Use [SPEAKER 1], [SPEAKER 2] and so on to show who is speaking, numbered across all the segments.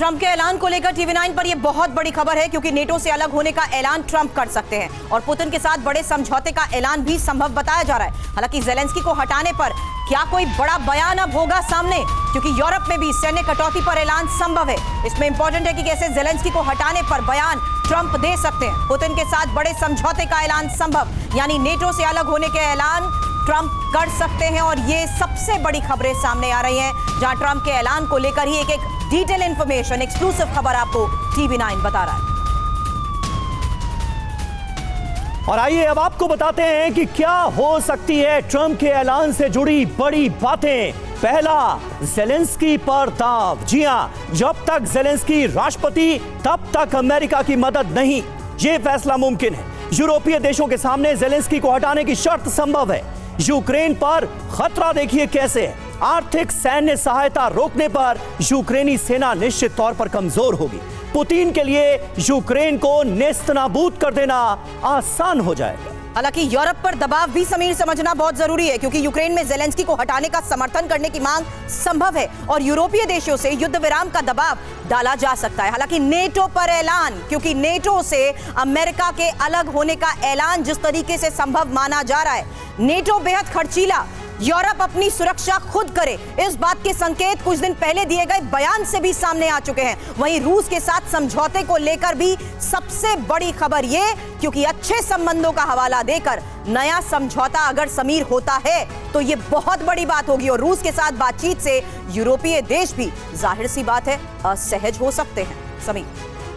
[SPEAKER 1] Trump के ऐलान को लेकर टीवी9 पर यह बहुत बड़ी खबर है, क्योंकि नेटो से अलग होने का ऐलान ट्रंप कर सकते हैं और पुतिन के साथ बड़े समझौते का ऐलान भी संभव बताया जा रहा है। हालांकि ज़ेलेंस्की को हटाने पर क्या कोई बड़ा बयान अब होगा सामने, क्योंकि यूरोप में भी सैन्य कटौती पर ऐलान संभव है। इसमें इंपॉर्टेंट है कि कैसे ज़ेलेंस्की को हटाने पर बयान ट्रंप दे सकते हैं। पुतिन के साथ बड़े समझौते का ऐलान संभव, यानी नेटो से अलग होने के ऐलान ट्रंप कर सकते हैं। और ये सबसे बड़ी खबरें सामने आ रही हैं, जहां ट्रंप के ऐलान को लेकर ही एक डिटेल इंफॉर्मेशन, एक्सक्लूसिव खबर आपको टीवी9 बता रहा है।
[SPEAKER 2] और आइए अब आपको बताते हैं कि क्या हो सकती है ट्रंप के ऐलान से जुड़ी बड़ी बातें। पहला, ज़ेलेंस्की पर दांव। जी हां, जब तक ज़ेलेंस्की राष्ट्रपति तब तक अमेरिका की मदद नहीं, यह फैसला मुमकिन है। यूरोपीय देशों के सामने ज़ेलेंस्की को हटाने की शर्त संभव है। यूक्रेन पर खतरा देखिए कैसे है। आर्थिक सैन्य सहायता रोकने पर यूक्रेनी सेना निश्चित तौर पर कमजोर होगी। पुतिन के लिए यूक्रेन को नेस्तनाबूद कर देना आसान हो जाएगा।
[SPEAKER 1] हालांकि यूरोप पर दबाव भी समीर समझना बहुत जरूरी है, क्योंकि यूक्रेन में ज़ेलेंस्की को हटाने का समर्थन करने की मांग संभव है और यूरोपीय देशों से युद्ध विराम का दबाव डाला जा सकता है। हालांकि नेटो पर ऐलान, क्योंकि नेटो से अमेरिका के अलग होने का ऐलान जिस तरीके से संभव माना जा रहा है, नेटो बेहद खर्चीला, यूरोप अपनी सुरक्षा खुद करे, इस बात के संकेत कुछ दिन पहले दिए गए बयान से भी सामने आ चुके हैं। वहीं रूस के साथ समझौते को लेकर भी सबसे बड़ी खबर यह, क्योंकि अच्छे संबंधों का हवाला देकर नया समझौता अगर समीर होता है तो यह बहुत बड़ी बात होगी और रूस के साथ बातचीत से यूरोपीय देश भी जाहिर सी बात है असहज हो सकते हैं। समीर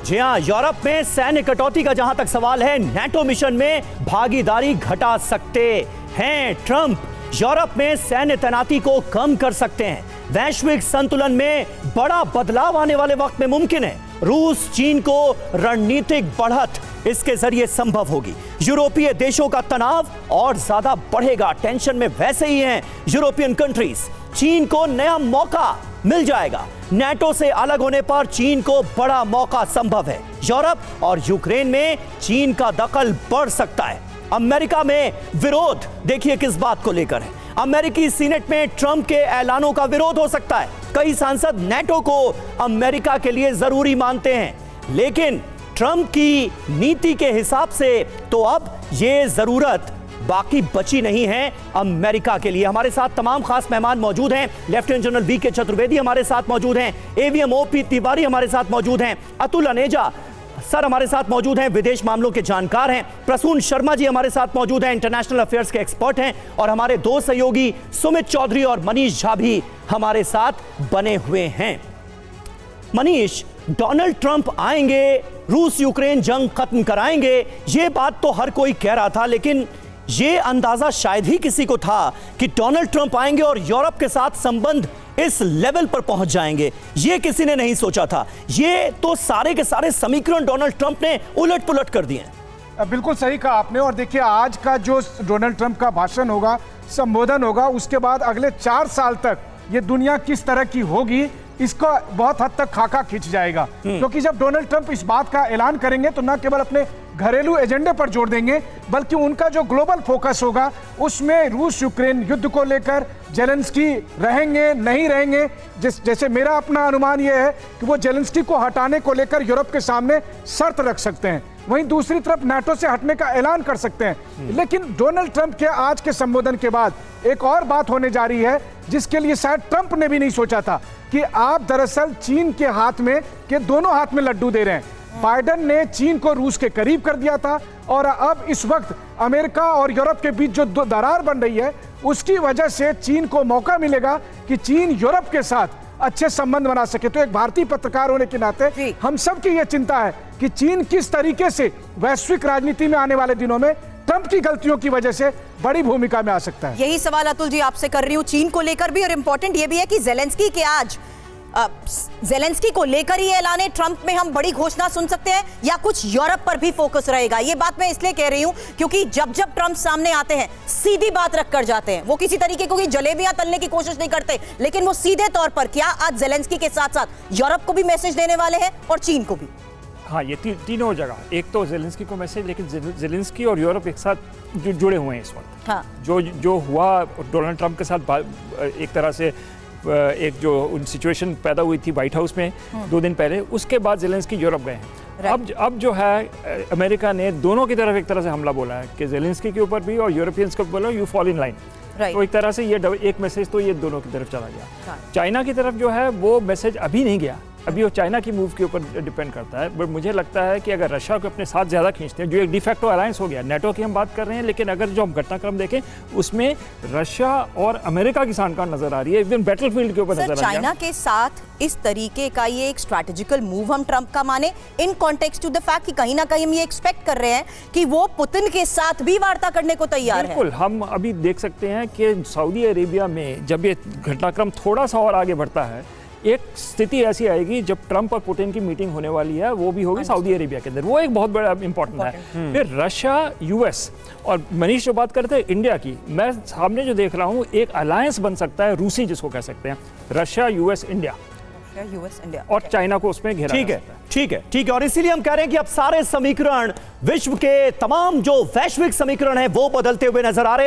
[SPEAKER 2] जी हां, यूरोप में सैन्य कटौती का जहां तक सवाल है, नेटो मिशन में भागीदारी घटा सकते हैं ट्रंप। यूरोप में सैन्य तैनाती को कम कर सकते हैं। वैश्विक संतुलन में बड़ा बदलाव आने वाले वक्त में मुमकिन है। रूस चीन को रणनीतिक बढ़त इसके जरिए संभव होगी। यूरोपीय देशों का तनाव और ज्यादा बढ़ेगा। टेंशन में वैसे ही हैं यूरोपियन कंट्रीज। चीन को नया मौका मिल जाएगा। नेटो से अलग होने पर चीन को बड़ा मौका संभव है। यूरोप और यूक्रेन में चीन का दखल बढ़ सकता है। अमेरिका में विरोध देखिए किस बात को लेकर है। अमेरिकी सीनेट में ट्रंप के ऐलानों का विरोध हो सकता है। कई सांसद नेटो को अमेरिका के लिए जरूरी मानते हैं, लेकिन ट्रंप की नीति के हिसाब से तो अब यह जरूरत बाकी बची नहीं है अमेरिका के लिए। हमारे साथ तमाम खास मेहमान मौजूद हैं। लेफ्टिनेंट जनरल वी के चतुर्वेदी हमारे साथ मौजूद हैं, एवीएम ओपी तिवारी हमारे साथ मौजूद हैं, अतुल अनेजा सर हमारे साथ मौजूद हैं, विदेश मामलों के जानकार हैं, प्रसून शर्मा जी हमारे साथ मौजूद हैं, इंटरनेशनल अफेयर्स के एक्सपर्ट हैं, और हमारे दो सहयोगी सुमित चौधरी और मनीष झा भी हमारे साथ बने हुए हैं। मनीष, डोनाल्ड ट्रंप आएंगे, रूस यूक्रेन जंग खत्म कराएंगे, ये बात तो हर कोई कह रहा था, लेकिन ये अंदाजा शायद ही किसी को था कि डोनाल्ड ट्रंप आएंगे और यूरोप के साथ संबंध इस लेवल पर पहुंच जाएंगे। ये किसी ने नहीं सोचा था। ये तो सारे के सारे समीकरण डोनाल्ड ट्रंप ने उलट पुलट कर दिए हैं।
[SPEAKER 3] बिल्कुल सही कहा आपने। और देखिए, आज का जो डोनाल्ड ट्रंप का भाषण होगा, संबोधन होगा, उसके बाद अगले 4 साल तक ये दुनिया किस तरह की होगी, इसका बहुत हद तक खाका खींच जाएगा। क्योंकि जब डोनाल्ड ट्रंप इस बात का ऐलान करेंगे तो न केवल अपने घरेलू एजेंडे पर जोर देंगे, बल्कि उनका जो ग्लोबल फोकस होगा उसमें रूस यूक्रेन युद्ध को लेकर ज़ेलेंस्की रहेंगे नहीं रहेंगे। जैसे मेरा अपना अनुमान यह है कि वो ज़ेलेंस्की को हटाने को लेकर यूरोप के सामने शर्त रख सकते हैं। वहीं दूसरी तरफ नाटो से हटने का ऐलान कर सकते हैं। लेकिन डोनाल्ड ट्रंप के आज के संबोधन के बाद एक और बात होने जा रही है, जिसके लिए शायद ट्रंप ने भी नहीं सोचा था, कि आप दरअसल चीन के हाथ में के दोनों हाथ में लड्डू दे रहे हैं। बाइडेन ने चीन को रूस के करीब कर दिया था और अब इस वक्त अमेरिका और यूरोप के बीच जो दरार बन रही है, उसकी वजह से चीन को मौका मिलेगा कि चीन यूरोप के साथ अच्छे संबंध बना सके। तो एक भारतीय पत्रकार होने के नाते हम सबकी यह चिंता है कि चीन किस तरीके से वैश्विक राजनीति में आने वाले दिनों में ट्रंप की गलतियों की वजह से बड़ी भूमिका में आ सकता है।
[SPEAKER 1] यही सवाल अतुल जी आपसे कर रही हूं चीन को लेकर भी, और इंपॉर्टेंट यह भी है कि ज़ेलेंस्की के आज ज़ेलेंस्की को लेकर ही ऐलान ट्रंप में हम बड़ी घोषणा सुन सकते हैं, या कुछ यूरोप पर भी फोकस रहेगा। ये बात मैं इसलिए कह रही हूं क्योंकि जब जब ट्रंप सामने आते हैं सीधी बात रख कर जाते हैं। वो किसी तरीके की जलेबियां तलने की कोशिश नहीं करते, लेकिन वो सीधे तौर पर क्या आज ज़ेलेंस्की के साथ साथ यूरोप को भी मैसेज देने वाले हैं और चीन को भी।
[SPEAKER 4] हाँ, ये तीनों जगह, एक तो ज़ेलेंस्की को मैसेज, लेकिन ज़ेलेंस्की और यूरोप एक साथ जुड़े हुए हैं इस वक्त।
[SPEAKER 1] हाँ।
[SPEAKER 4] जो हुआ डोनाल्ड ट्रंप के साथ एक तरह से एक जो सिचुएशन पैदा हुई थी व्हाइट हाउस में 2 दिन पहले, उसके बाद जेलेंस्की यूरोप गए हैं। अब जो है अमेरिका ने दोनों की तरफ एक तरह से हमला बोला है कि जेलेंस्की के ऊपर भी और यूरोपियंस को बोला यू फॉल इन लाइन। तो एक तरह से ये एक मैसेज तो ये दोनों की तरफ चला गया। चाइना की तरफ जो है वो मैसेज अभी नहीं गया, अभी वो चाइना की मूव के ऊपर डिपेंड करता है। बट मुझे लगता है कि अगर रशिया को अपने साथ ज़्यादा खींचते हैं, जो एक डिफेक्टो अलायंस हो गया, नेटो की हम बात कर रहे हैं, लेकिन अगर जो हम घटनाक्रम देखें उसमें रशिया और अमेरिका की सानका नजर आ रही है, इवन बैटलफील्ड के ऊपर नजर आ रही है।
[SPEAKER 1] चाइना के साथ इस तरीके का ये एक स्ट्रैटेजिकल मूव हम ट्रंप का माने in context to the fact कि कहीं ना कहीं हम ये एक्सपेक्ट कर रहे हैं कि वो पुतिन के साथ भी वार्ता करने को तैयार है।
[SPEAKER 4] बिल्कुल, हम अभी देख सकते हैं कि सऊदी अरेबिया में जब ये घटनाक्रम थोड़ा सा और आगे बढ़ता है, एक स्थिति ऐसी आएगी जब ट्रंप और पुतिन की मीटिंग होने वाली है, वो भी होगी सऊदी अरेबिया के अंदर। वो एक बहुत बड़ा इंपॉर्टेंट है। फिर रशिया, यूएस और मनीष जो बात करते हैं इंडिया की, मैं सामने जो देख रहा हूँ एक अलायंस बन सकता है रूसी, जिसको कह सकते हैं रशिया, यूएस, इंडिया और चाइना को उसमें घेरा।
[SPEAKER 2] ठीक है। और इसीलिए हम कह रहे हैं कि अब सारे समीकरण, विश्व के तमाम जो वैश्विक समीकरण है वो बदलते हुए नजर आ रहे हैं।